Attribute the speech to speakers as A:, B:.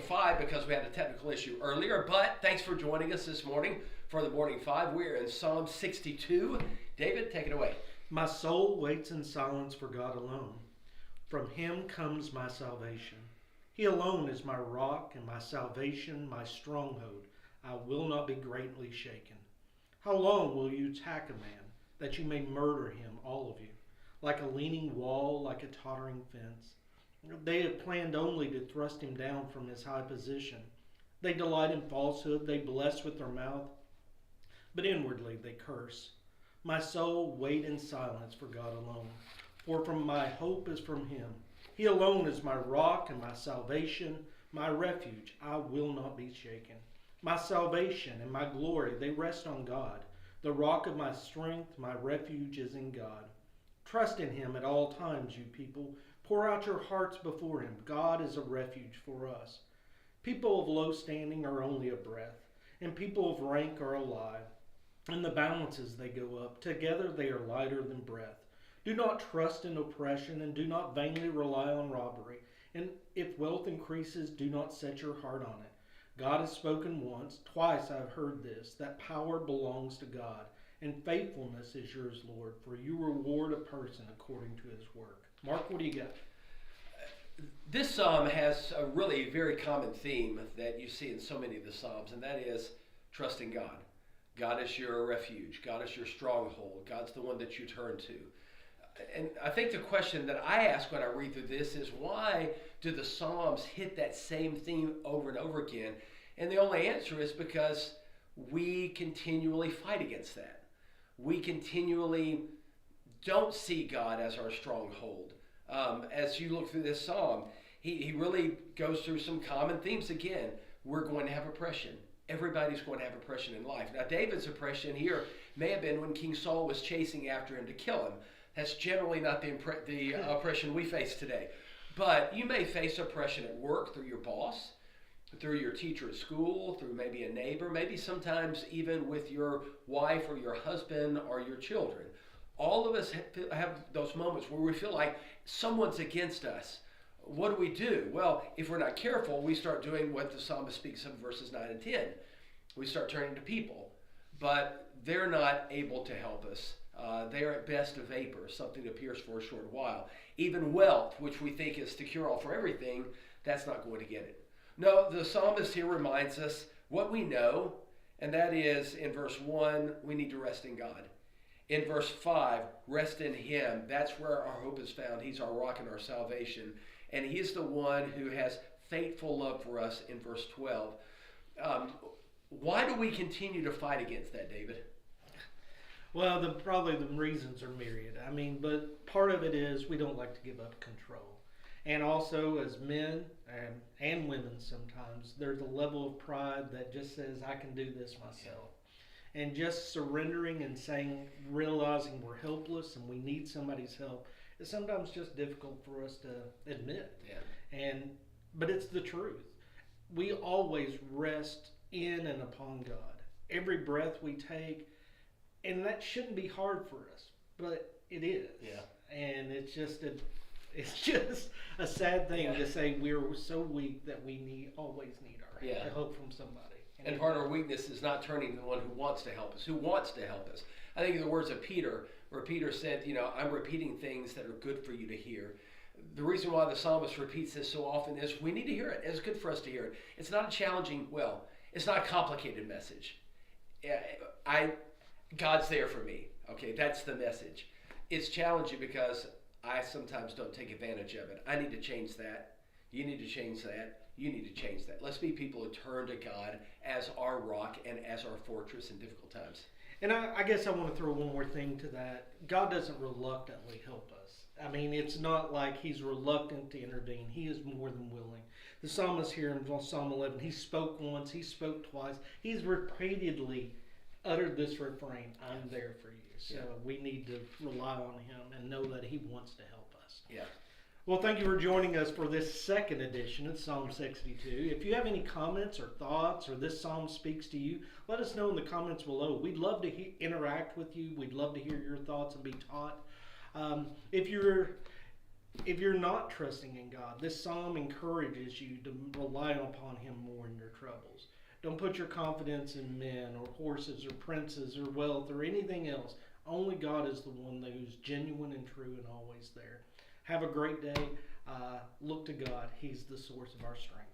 A: 5 because we had a technical issue earlier, but thanks for joining us this morning for the Morning 5. We're in Psalm 62. David, take it away.
B: My soul waits in silence for God alone. From him comes my salvation. He alone is my rock and my salvation, my stronghold. I will not be greatly shaken. How long will you attack a man, that you may murder him, all of you? Like a leaning wall, like a tottering fence. They have planned only to thrust him down from his high position. They delight in falsehood, they bless with their mouth, but inwardly they curse. My soul wait in silence for God alone, for from my hope is from him. He alone is my rock and my salvation, my refuge. I will not be shaken. My salvation and my glory, they rest on God. The rock of my strength, my refuge is in God. Trust in him at all times, you people. Pour out your hearts before him. God is a refuge for us. People of low standing are only a breath, and people of rank are alive. In the balances they go up. Together they are lighter than breath. Do not trust in oppression, and do not vainly rely on robbery. And if wealth increases, do not set your heart on it. God has spoken once, twice I have heard this, that power belongs to God, and faithfulness is yours, Lord, for you reward a person according to his work. Mark, what do you got?
A: This psalm has a really very common theme that you see in so many of the psalms, and that is trusting God. God is your refuge. God is your stronghold. God's the one that you turn to. And I think the question that I ask when I read through this is, why do the Psalms hit that same theme over and over again? And the only answer is because we continually fight against that. We continually don't see God as our stronghold. As you look through this psalm, he really goes through some common themes again. We're going to have oppression. Everybody's going to have oppression in life. Now, David's oppression here may have been when King Saul was chasing after him to kill him. That's generally not the oppression we face today. But you may face oppression at work through your boss, through your teacher at school, through maybe a neighbor, maybe sometimes even with your wife or your husband or your children. All of us have those moments where we feel like someone's against us. What do? Well, if we're not careful, we start doing what the psalmist speaks of in verses 9 and 10. We start turning to people, but they're not able to help us. They are at best a vapor, something that appears for a short while. Even wealth, which we think is the cure-all for everything, that's not going to get it. No, the psalmist here reminds us what we know, and that is in verse 1, we need to rest in God. In verse 5, rest in him. That's where our hope is found. He's our rock and our salvation. And he's the one who has faithful love for us in verse 12. Why do we continue to fight against that, David?
B: Well, probably the reasons are myriad. But part of it is we don't like to give up control. And also as men and women sometimes, there's a level of pride that just says, I can do this myself. And just surrendering and realizing we're helpless and we need somebody's help is sometimes just difficult for us to admit.
A: Yeah.
B: But it's the truth. We always rest in and upon God. Every breath we take, and that shouldn't be hard for us, but it is.
A: Yeah.
B: And it's just a sad thing to say we're so weak that we always need our help from somebody.
A: And part of our weakness is not turning to the one who wants to help us, I think of the words of Peter, where Peter said, I'm repeating things that are good for you to hear. The reason why the psalmist repeats this so often is we need to hear it. It's good for us to hear it. It's not a challenging, it's not a complicated message. God's there for me. Okay, that's the message. It's challenging because I sometimes don't take advantage of it. I need to change that. You need to change that. You need to change that. Let's be people who turn to God as our rock and as our fortress in difficult times.
B: And I guess I want to throw one more thing to that. God doesn't reluctantly help us. It's not like he's reluctant to intervene. He is more than willing. The psalmist here in Psalm 11, he spoke once, he spoke twice. He's repeatedly uttered this refrain, I'm there for you. So we need to rely on him and know that he wants to help us.
A: Yeah.
B: Well, thank you for joining us for this second edition of Psalm 62. If you have any comments or thoughts or this psalm speaks to you, let us know in the comments below. We'd love to interact with you. We'd love to hear your thoughts and be taught. If you're If you're not trusting in God, this psalm encourages you to rely upon Him more in your troubles. Don't put your confidence in men or horses or princes or wealth or anything else. Only God is the one who's genuine and true and always there. Have a great day. Look to God. He's the source of our strength.